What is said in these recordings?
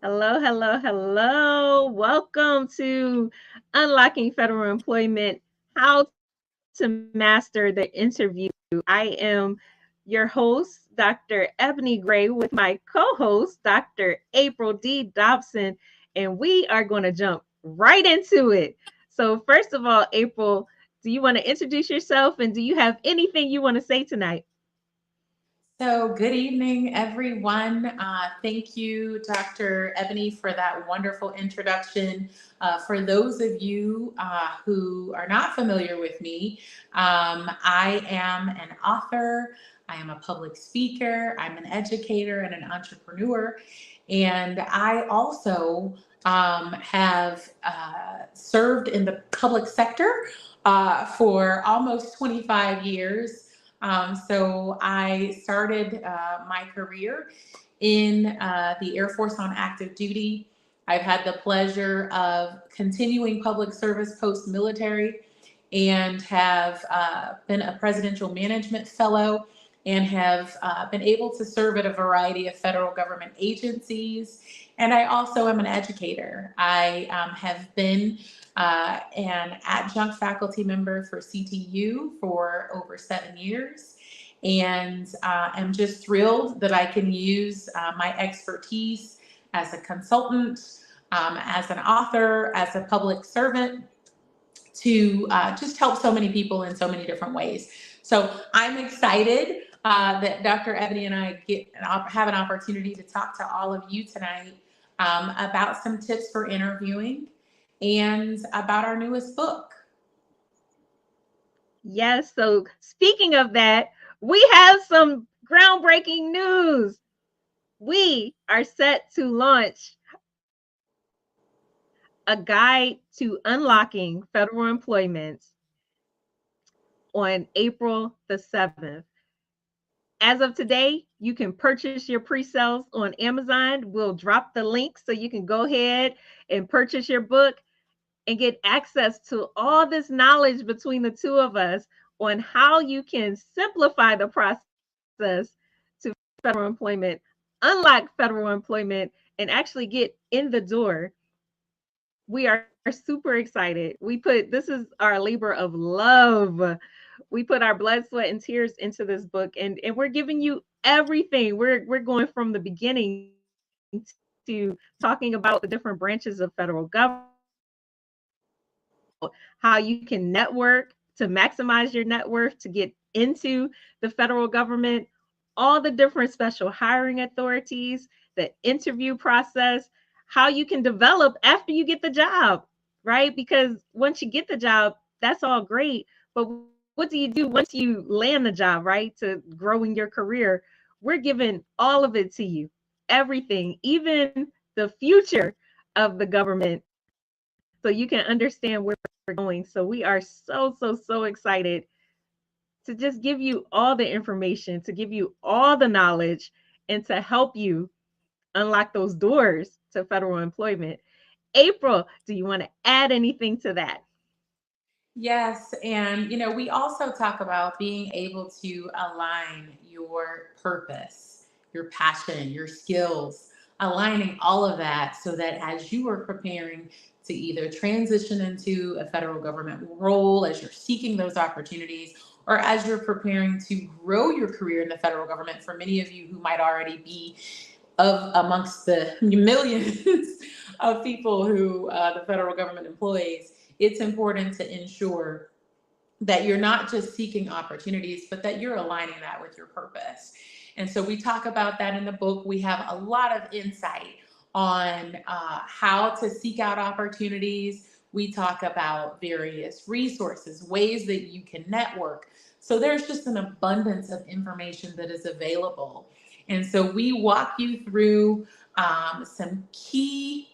Hello, hello, hello. Welcome to Unlocking Federal Employment, How to Master the Interview. I am your host, Dr. Ebony Gray, with my co-host, Dr. April D. Dobson, and we are going to jump right into it. So first of all, April, do you want to introduce yourself and do you have anything you want to say tonight? So, good evening, everyone. Thank you, Dr. Ebony, for that wonderful introduction. For those of you who are not familiar with me, I am an author, I am a public speaker, I'm an educator and an entrepreneur, and I also have served in the public sector for almost 25 years. So I started my career in the Air Force on active duty. I've had the pleasure of continuing public service post military and have been a presidential management fellow and have been able to serve at a variety of federal government agencies. And I also am an educator. I have been an adjunct faculty member for CTU for over 7 years. And I'm just thrilled that I can use my expertise as a consultant, as an author, as a public servant to just help so many people in so many different ways. So I'm excited that Dr. Ebony and I have an opportunity to talk to all of you tonight about some tips for interviewing and about our newest book. Yes, so speaking of that, we have some groundbreaking news. We are set to launch a guide to unlocking federal employment on April the 7th. As of today, you can purchase your pre-sales on Amazon. We'll drop the link so you can go ahead and purchase your book and get access to all this knowledge between the two of us on how you can simplify the process to federal employment, unlock federal employment, and actually get in the door. We are super excited. This is our labor of love. We put our blood, sweat, and tears into this book, and we're giving you everything. We're going from the beginning to talking about the different branches of federal government, talking about how you can network to maximize your net worth to get into the federal government, all the different special hiring authorities, the interview process, how you can develop after you get the job, right? Because once you get the job, that's all great. But what do you do once you land the job, right? To grow in your career? We're giving all of it to you, everything, even the future of the government, so you can understand where we're going. So we are so excited to just give you all the information, to give you all the knowledge, and to help you unlock those doors to federal employment. April, do you want to add anything to that? Yes, and we also talk about being able to align your purpose, your passion, your skills, aligning all of that so that as you are preparing to either transition into a federal government role, as you're seeking those opportunities, or as you're preparing to grow your career in the federal government, for many of you who might already be of amongst the millions of people who the federal government employs, it's important to ensure that you're not just seeking opportunities, but that you're aligning that with your purpose. And so we talk about that in the book. We have a lot of insight on how to seek out opportunities. We talk about various resources, ways that you can network. So there's just an abundance of information that is available. And so we walk you through some key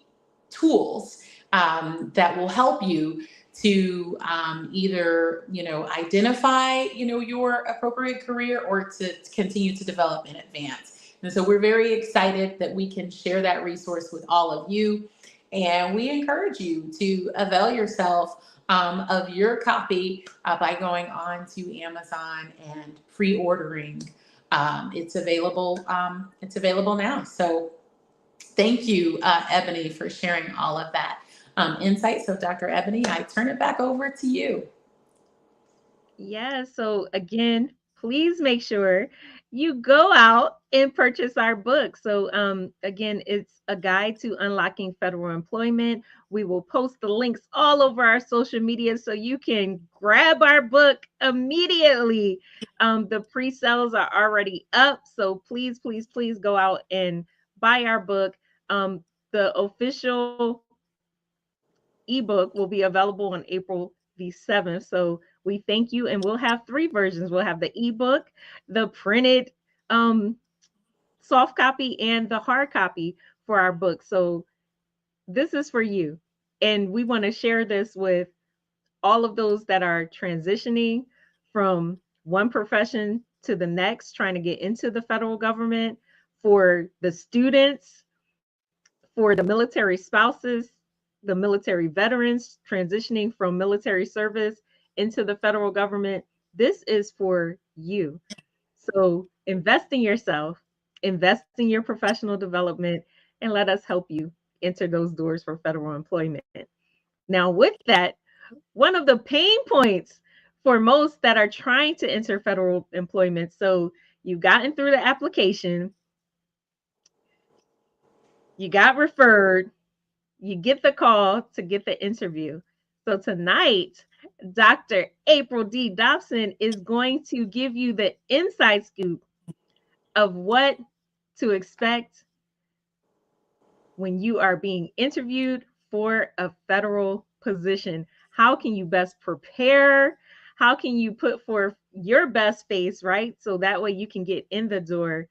tools that will help you to either identify your appropriate career or to continue to develop in advance. And so we're very excited that we can share that resource with all of you, and we encourage you to avail yourself of your copy by going on to Amazon and pre-ordering. It's available now. So Thank you, Ebony, for sharing all of that insight. So, Dr. Ebony, I turn it back over to you. Yeah, so again, please make sure you go out and purchase our book. So again, it's a guide to unlocking federal employment. We will post the links all over our social media so you can grab our book immediately. The pre-sales are already up, so please, please, please go out and buy our book. The official ebook will be available on April the 7th. So we thank you. And we'll have three versions. We'll have the ebook, the printed soft copy, and the hard copy for our book. So this is for you. And we want to share this with all of those that are transitioning from one profession to the next, trying to get into the federal government, for the students, for the military spouses, the military veterans transitioning from military service into the federal government. This is for you. So invest in yourself, invest in your professional development, and let us help you enter those doors for federal employment. Now, with that, one of the pain points for most that are trying to enter federal employment. So you've gotten through the application, you got referred, you get the call to get the interview. So tonight, Dr. April D. Dobson is going to give you the inside scoop of what to expect when you are being interviewed for a federal position. How can you best prepare? How can you put forth your best face, right? So that way you can get in the door,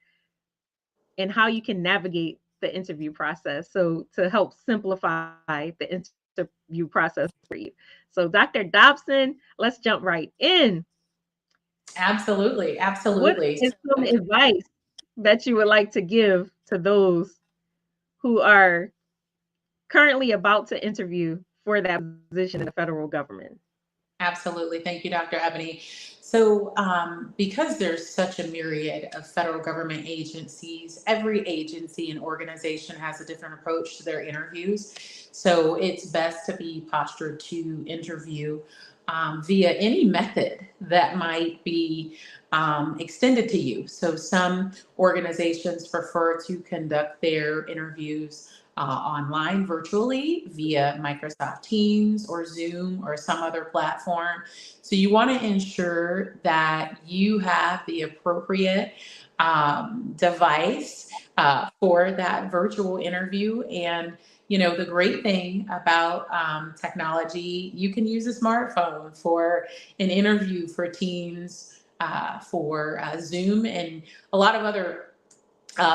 and how you can navigate the interview process. So to help simplify the interview process for you. So Dr. Dobson, let's jump right in. Absolutely. What Absolutely. is some advice that you would like to give to those who are currently about to interview for that position in the federal government? Absolutely. Thank you, Dr. Ebony. So, because there's such a myriad of federal government agencies, every agency and organization has a different approach to their interviews. So, it's best to be postured to interview via any method that might be extended to you. So, some organizations prefer to conduct their interviews online virtually via Microsoft Teams or Zoom or some other platform. So you want to ensure that you have the appropriate device for that virtual interview. And you know, the great thing about technology, you can use a smartphone for an interview, for Teams, for Zoom, and a lot of other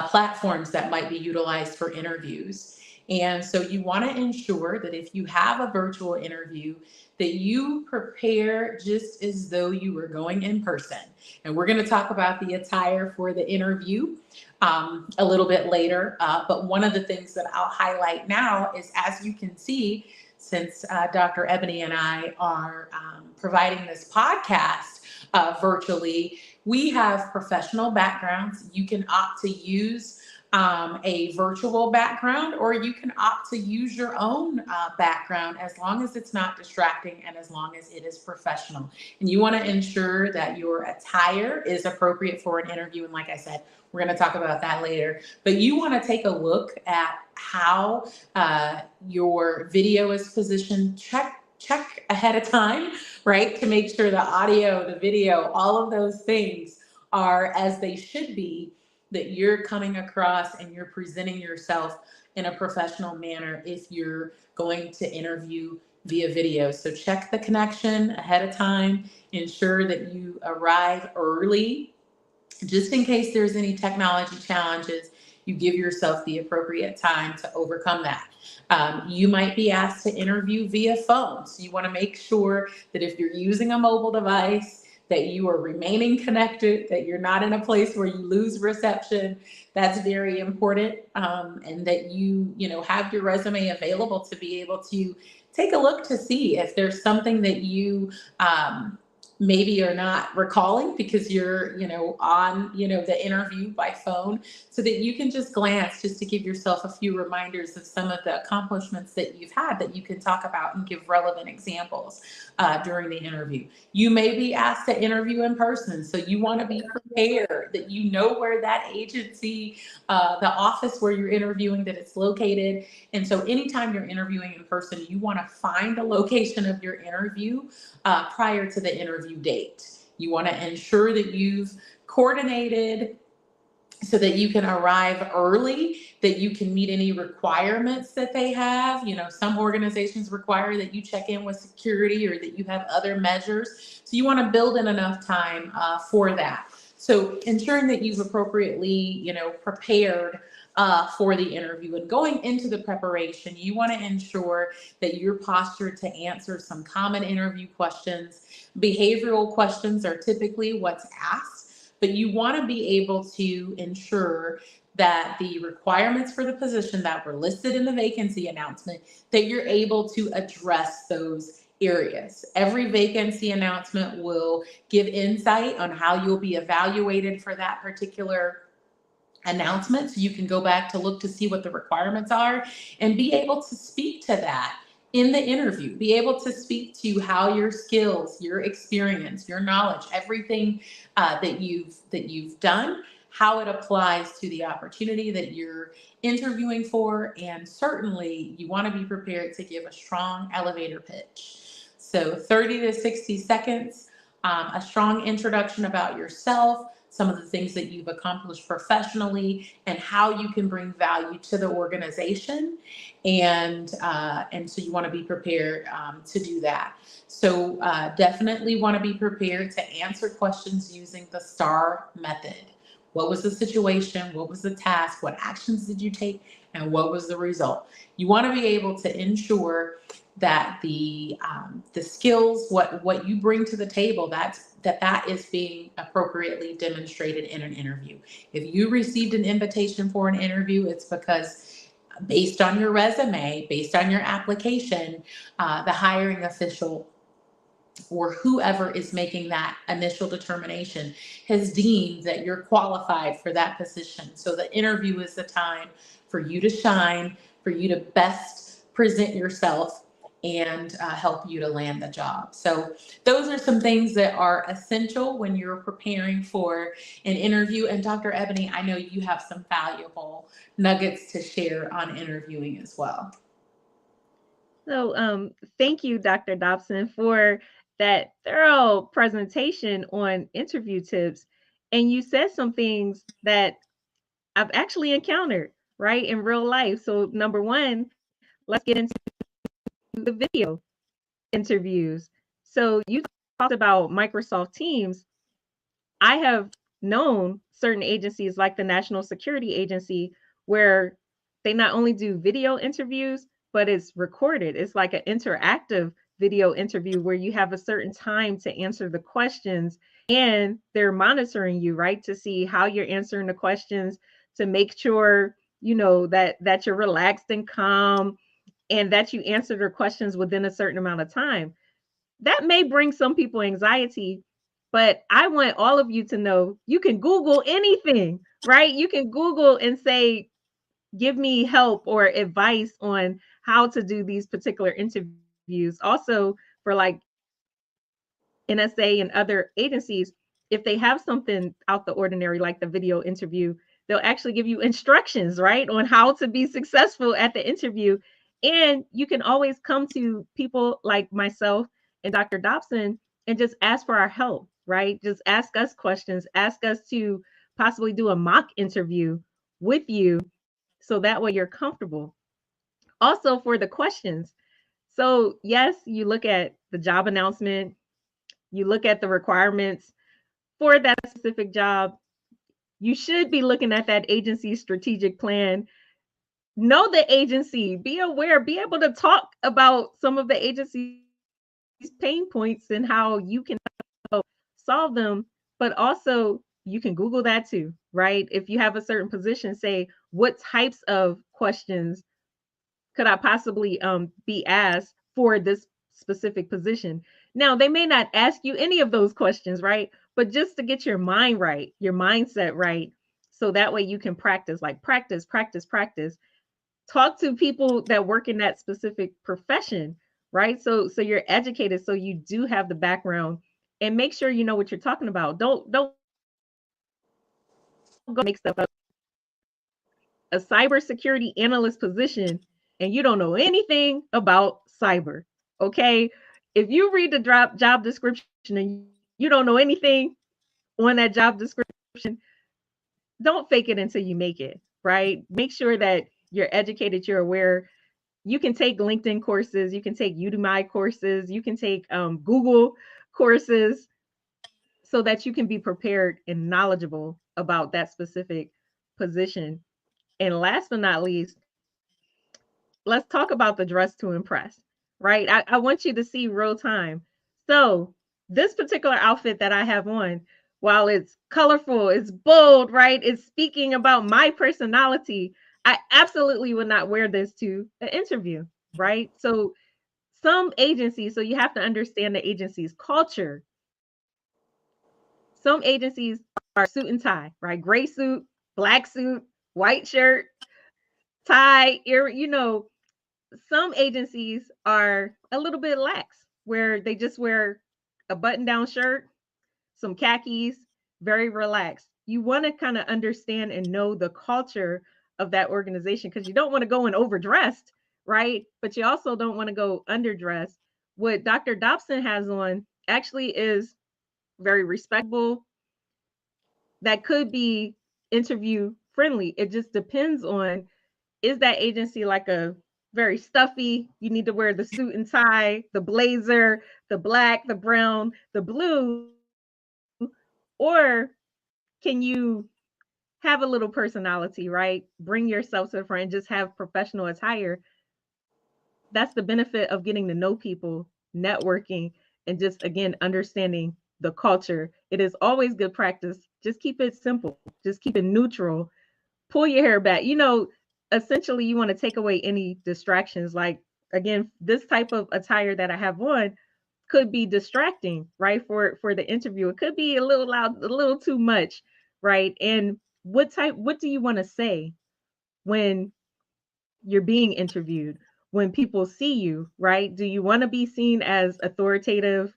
platforms that might be utilized for interviews. And so you want to ensure that if you have a virtual interview, that you prepare just as though you were going in person. And we're going to talk about the attire for the interview a little bit later. But one of the things that I'll highlight now is, as you can see, since Dr. Ebony and I are providing this podcast virtually, we have professional backgrounds. You can opt to use a virtual background, or you can opt to use your own background, as long as it's not distracting and as long as it is professional. And you want to ensure that your attire is appropriate for an interview. And like I said, we're going to talk about that later. But you want to take a look at how your video is positioned. Check ahead of time, right? To make sure the audio, the video, all of those things are as they should be, that you're coming across and you're presenting yourself in a professional manner if you're going to interview via video. So check the connection ahead of time. Ensure that you arrive early, just in case there's any technology challenges. You give yourself the appropriate time to overcome that. You might be asked to interview via phone. So you want to make sure that if you're using a mobile device, that you are remaining connected, that you're not in a place where you lose reception. That's very important. And that you have your resume available to be able to take a look to see if there's something that you maybe are not recalling because you're, on, the interview by phone, so that you can just glance just to give yourself a few reminders of some of the accomplishments that you've had that you can talk about and give relevant examples during the interview. You may be asked to interview in person, so you want to be prepared that you know where that agency, the office where you're interviewing, that it's located. And so anytime you're interviewing in person, you want to find the location of your interview prior to the interview date. You want to ensure that you've coordinated so that you can arrive early, that you can meet any requirements that they have. Some organizations require that you check in with security or that you have other measures. So you want to build in enough time for that. So ensuring that you've appropriately, prepared for the interview. And going into the preparation, you want to ensure that you're postured to answer some common interview questions. Behavioral questions are typically what's asked, but you want to be able to ensure that the requirements for the position that were listed in the vacancy announcement, that you're able to address those areas. Every vacancy announcement will give insight on how you'll be evaluated for that particular announcement. So you can go back to look to see what the requirements are and be able to speak to that in the interview, be able to speak to how your skills, your experience, your knowledge, everything that you've done, how it applies to the opportunity that you're interviewing for. And certainly you want to be prepared to give a strong elevator pitch. So 30 to 60 seconds, a strong introduction about yourself, some of the things that you've accomplished professionally, and how you can bring value to the organization. And so you want to be prepared to do that. So definitely want to be prepared to answer questions using the STAR method. What was the situation? What was the task? What actions did you take? And what was the result? You want to be able to ensure that the skills, what you bring to the table, that is being appropriately demonstrated in an interview. If you received an invitation for an interview, it's because based on your resume, based on your application, the hiring official or whoever is making that initial determination has deemed that you're qualified for that position. So the interview is the time for you to shine, for you to best present yourself and help you to land the job. So those are some things that are essential when you're preparing for an interview. And Dr. Ebony, I know you have some valuable nuggets to share on interviewing as well. So thank you, Dr. Dobson, for that thorough presentation on interview tips. And you said some things that I've actually encountered, right, in real life. So number one, let's get into the video interviews. So you talked about Microsoft Teams. I have known certain agencies like the National Security Agency where they not only do video interviews, but it's recorded. It's like an interactive video interview where you have a certain time to answer the questions and they're monitoring you, right? To see how you're answering the questions, to make sure, that you're relaxed and calm and that you answer their questions within a certain amount of time. That may bring some people anxiety, but I want all of you to know you can Google anything, right? You can Google and say, give me help or advice on how to do these particular interviews. Also, for like NSA and other agencies, if they have something out the ordinary, like the video interview, they'll actually give you instructions, right, on how to be successful at the interview. And you can always come to people like myself and Dr. Dobson and just ask for our help, right? Just ask us questions, ask us to possibly do a mock interview with you so that way you're comfortable. Also, for the questions. So, yes, you look at the job announcement, you look at the requirements for that specific job. You should be looking at that agency's strategic plan. Know the agency, be aware, be able to talk about some of the agency's pain points and how you can help solve them. But also, you can Google that too, right? If you have a certain position, say, what types of questions could I possibly be asked for this specific position? Now, they may not ask you any of those questions, right? But just to get your mind right, your mindset right, so that way you can practice, like practice, practice, practice. Talk to people that work in that specific profession, right? So you're educated, so you do have the background, and make sure you know what you're talking about. Don't go make stuff up. A cybersecurity analyst position and you don't know anything about cyber. Okay. If you read the job description and you don't know anything on that job description, don't fake it until you make it, right? Make sure that you're educated, you're aware. You can take LinkedIn courses, you can take Udemy courses, you can take Google courses so that you can be prepared and knowledgeable about that specific position. And last but not least, let's talk about the dress to impress, right? I want you to see real time. So, this particular outfit that I have on, while it's colorful, it's bold, right? It's speaking about my personality. I absolutely would not wear this to an interview, right? So, some agencies, so you have to understand the agency's culture. Some agencies are suit and tie, right? Gray suit, black suit, white shirt, tie, some agencies are a little bit lax where they just wear a button down shirt, some khakis, very relaxed. You want to kind of understand and know the culture of that organization because you don't want to go in overdressed, right? But you also don't want to go underdressed. What Dr. Dobson has on actually is very respectable. That could be interview friendly. It just depends on, is that agency like a very stuffy, you need to wear the suit and tie, the blazer, the black, the brown, the blue, or can you have a little personality, right? Bring yourself to the front and just have professional attire. That's the benefit of getting to know people, networking, and just again understanding the culture. It is always good practice. Just keep it simple, just keep it neutral. Pull your hair back. Essentially, you want to take away any distractions. Like, again, this type of attire that I have on could be distracting, right? For the interview, it could be a little loud, a little too much, right? And what do you want to say when you're being interviewed? When people see you, right? Do you want to be seen as authoritative,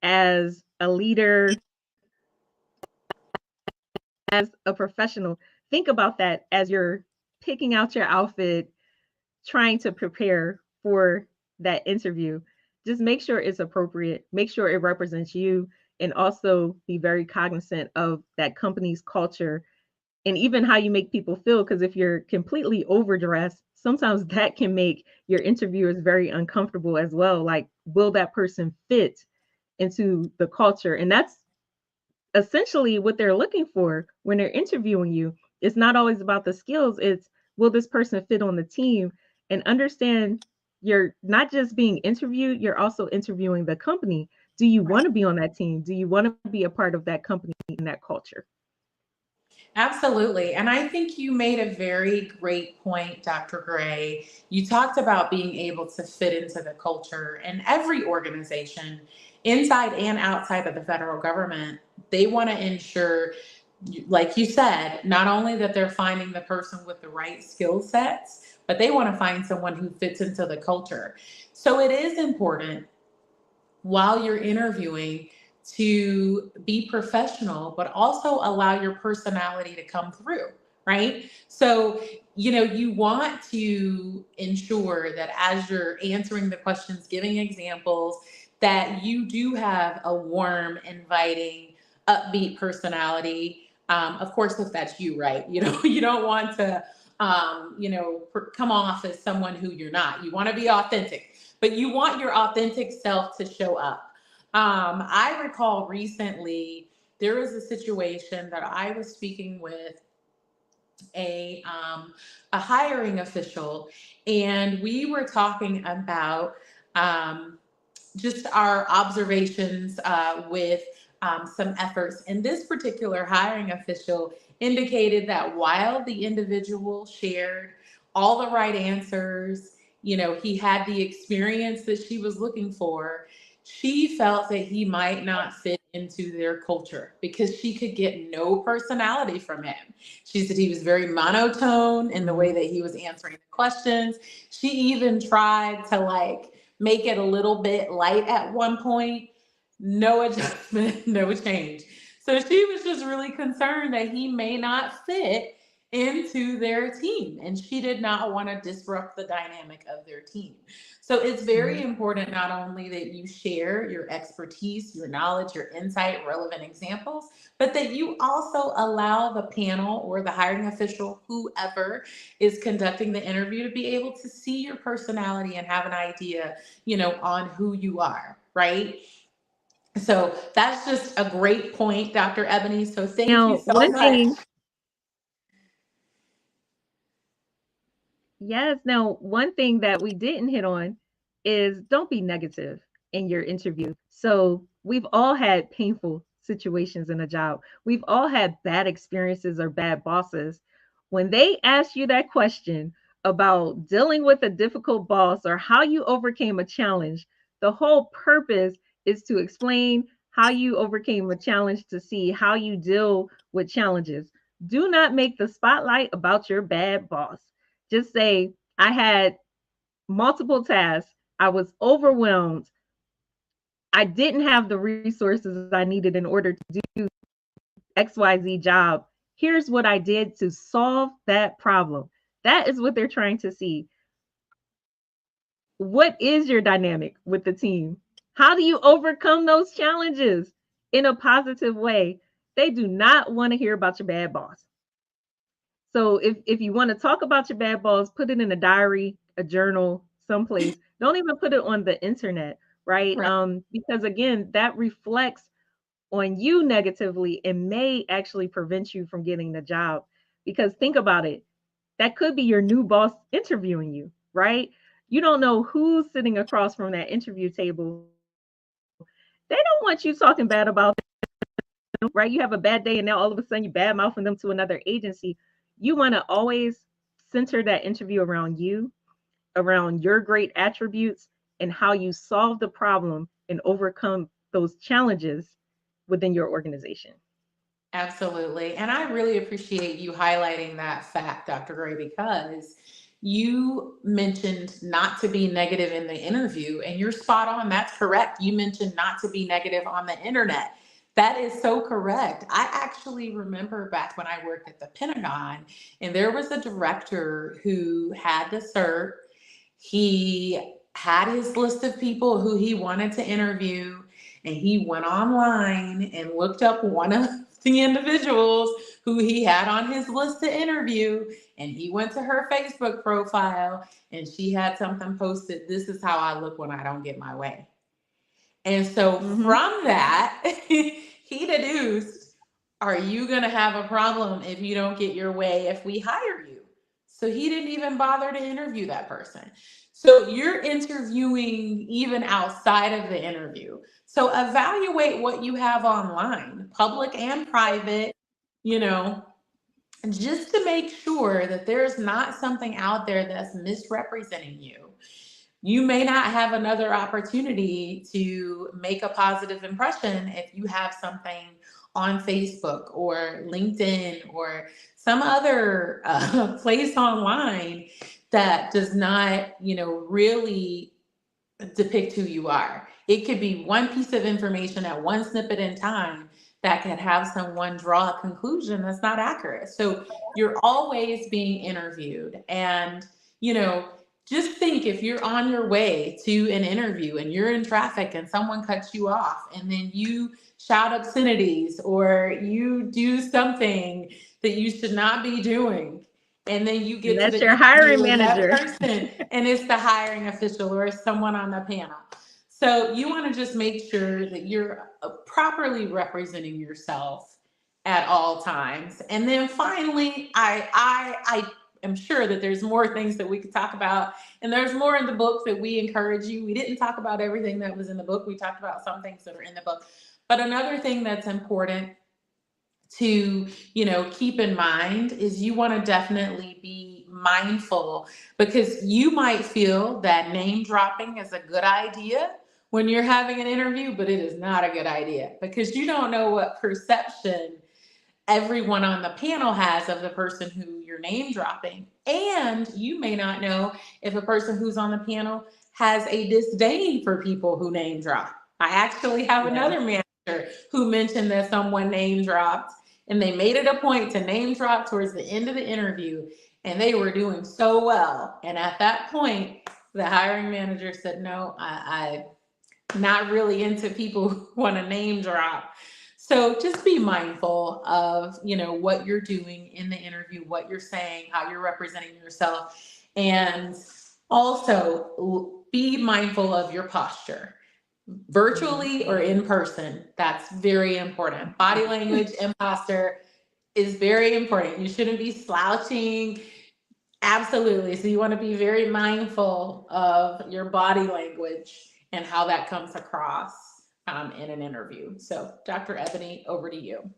as a leader, as a professional? Think about that as you're picking out your outfit, trying to prepare for that interview. Just make sure it's appropriate, make sure it represents you, and also be very cognizant of that company's culture and even how you make people feel. Because if you're completely overdressed, sometimes that can make your interviewers very uncomfortable as well. Like, will that person fit into the culture? And that's essentially what they're looking for when they're interviewing you. It's not always about the skills, it's, will this person fit on the team? And understand, you're not just being interviewed, you're also interviewing the company. Do you want to be on that team? Do you want to be a part of that company and that culture? Absolutely. And I think you made a very great point, Dr. Gray. You talked about being able to fit into the culture, and every organization, inside and outside of the federal government, they want to ensure, like you said, not only that they're finding the person with the right skill sets, but they want to find someone who fits into the culture. So it is important while you're interviewing to be professional, but also allow your personality to come through, right? So, you want to ensure that as you're answering the questions, giving examples, that you do have a warm, inviting, upbeat personality. Of course, if that's you, right? You don't want to, come off as someone who you're not. You want to be authentic, but you want your authentic self to show up. I recall recently there was a situation that I was speaking with a hiring official, and we were talking about just our observations with some efforts. And this particular hiring official indicated that while the individual shared all the right answers, he had the experience that she was looking for, she felt that he might not fit into their culture because she could get no personality from him. She said he was very monotone in the way that he was answering the questions. She even tried to like make it a little bit light at one point. No adjustment, no change. So she was just really concerned that he may not fit into their team, and she did not want to disrupt the dynamic of their team. So it's very important not only that you share your expertise, your knowledge, your insight, relevant examples, but that you also allow the panel or the hiring official, whoever is conducting the interview, to be able to see your personality and have an idea, on who you are, right? So that's just a great point, Dr. Ebony. So thank you Now, so one much. thing, yes, now one thing that we didn't hit on is don't be negative in your interview. So we've all had painful situations in a job. We've all had bad experiences or bad bosses. When they ask you that question about dealing with a difficult boss or how you overcame a challenge, the whole purpose is to explain how you overcame a challenge to see how you deal with challenges. Do not make the spotlight about your bad boss. Just say, I had multiple tasks. I was overwhelmed. I didn't have the resources I needed in order to do XYZ job. Here's what I did to solve that problem. That is what they're trying to see. What is your dynamic with the team? How do you overcome those challenges in a positive way? They do not want to hear about your bad boss. So if you want to talk about your bad boss, put it in a diary, a journal, someplace. Don't even put it on the internet, right? Right. Because again, that reflects on you negatively and may actually prevent you from getting the job. Because think about it, that could be your new boss interviewing you, right? You don't know who's sitting across from that interview table. They don't want you talking bad about them, right? You have a bad day and now all of a sudden you bad mouthing them to another agency. You want to always center that interview around you, around your great attributes, and how you solve the problem and overcome those challenges within your organization. Absolutely. And I really appreciate you highlighting that fact, Dr. Gray, because you mentioned not to be negative in the interview, and you're spot on. That's correct. You mentioned not to be negative on the internet. That is so correct. I actually remember back when I worked at the Pentagon, and there was a director who had the cert. He had his list of people who he wanted to interview, and he went online and looked up one of the individuals who he had on his list to interview, and he went to her Facebook profile, and she had something posted, "This is how I look when I don't get my way." And so from that, he deduced, are you going to have a problem if you don't get your way if we hire you? So he didn't even bother to interview that person. So you're interviewing even outside of the interview. So evaluate what you have online, public and private, you know, just to make sure that there's not something out there that's misrepresenting you. You may not have another opportunity to make a positive impression if you have something on Facebook or LinkedIn or some other place online that does not, really depict who you are. It could be one piece of information at one snippet in time that could have someone draw a conclusion that's not accurate. So you're always being interviewed. And, just think, if you're on your way to an interview and you're in traffic and someone cuts you off and then you shout obscenities or you do something that you should not be doing, and then you And get to that's the your interview hiring with that manager. person and it's the hiring official or someone on the panel. So you want to just make sure that you're properly representing yourself at all times. And then finally, I am sure that there's more things that we could talk about, and there's more in the book that we encourage you. We didn't talk about everything that was in the book. We talked about some things that are in the book. But another thing that's important to keep in mind is you want to definitely be mindful, because you might feel that name dropping is a good idea when you're having an interview, but it is not a good idea because you don't know what perception everyone on the panel has of the person who you're name dropping. And you may not know if a person who's on the panel has a disdain for people who name drop. I actually have another manager who mentioned that someone name dropped, and they made it a point to name drop towards the end of the interview, and they were doing so well. And at that point, the hiring manager said, no, I'm not really into people who want to name drop. So just be mindful of, what you're doing in the interview, what you're saying, how you're representing yourself, and also be mindful of your posture, virtually or in person. That's very important. Body language and posture is very important. You shouldn't be slouching. Absolutely. So you want to be very mindful of your body language and how that comes across in an interview. So, Dr. Ebony, over to you.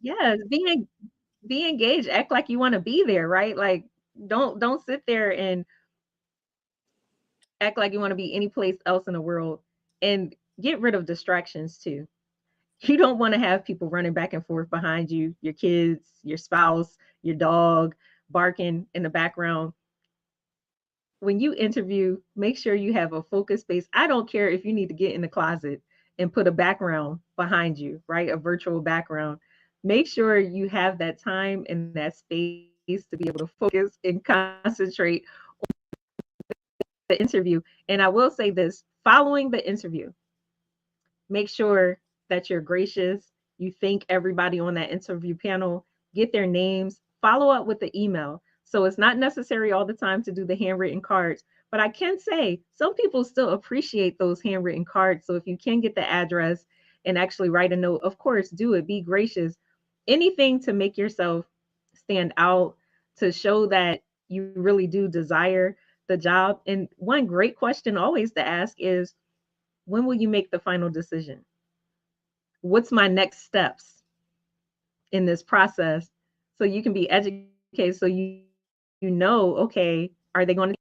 Yes, be engaged, act like you want to be there, right? Like don't sit there and act like you want to be any place else in the world, and get rid of distractions too. You don't want to have people running back and forth behind you, your kids, your spouse, your dog barking in the background. When you interview, make sure you have a focus space. I don't care if you need to get in the closet and put a background behind you, right? A virtual background. Make sure you have that time and that space to be able to focus and concentrate the interview. And I will say this, following the interview, make sure that you're gracious. You thank everybody on that interview panel, get their names, follow up with the email. So it's not necessary all the time to do the handwritten cards, but I can say some people still appreciate those handwritten cards. So if you can get the address and actually write a note, of course, do it. Be gracious. Anything to make yourself stand out, to show that you really do desire the job. And one great question always to ask is, when will you make the final decision? What's my next steps in this process? So you can be educated, so you know, okay, are they going to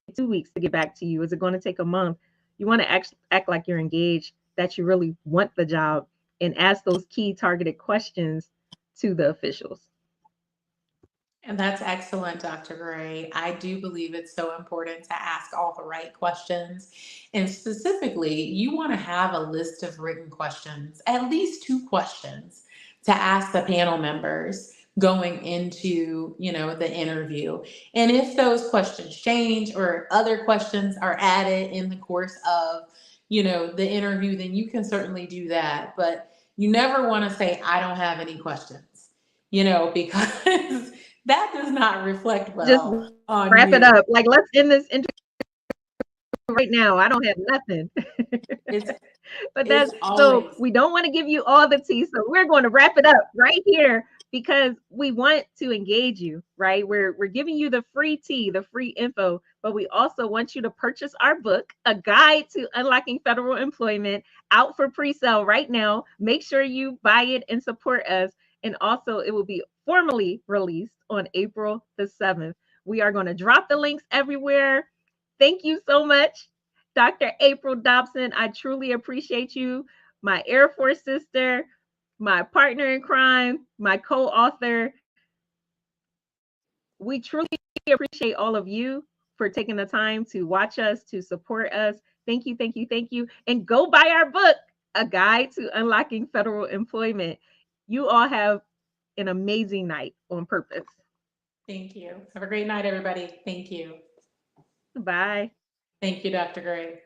take 2 weeks to get back to you? Is it going to take a month? You want to act like you're engaged, that you really want the job, and ask those key targeted questions to the officials. And that's excellent, Dr. Gray. I do believe it's so important to ask all the right questions. And specifically, you want to have a list of written questions, at least 2 questions to ask the panel members going into, the interview. And if those questions change or other questions are added in the course of, the interview, then you can certainly do that. But you never want to say, I don't have any questions, because that does not reflect Just well on wrap it you. up. Like, let's end this interview right now. I don't have nothing. It's But it's that's so always we don't want to give you all the tea. So we're going to wrap it up right here because we want to engage you, right? We're giving you the free tea, the free info, but we also want you to purchase our book, A Guide to Unlocking Federal Employment, out for pre-sale right now. Make sure you buy it and support us. And also it will be formally released on April the 7th. We are going to drop the links everywhere. Thank you so much, Dr. April Dobson. I truly appreciate you, my Air Force sister, my partner in crime, my co author. We truly appreciate all of you for taking the time to watch us, to support us. Thank you, thank you, thank you. And go buy our book, A Guide to Unlocking Federal Employment. You all have an amazing night on purpose. Thank you. Have a great night, everybody. Thank you. Bye. Thank you, Dr. Gray.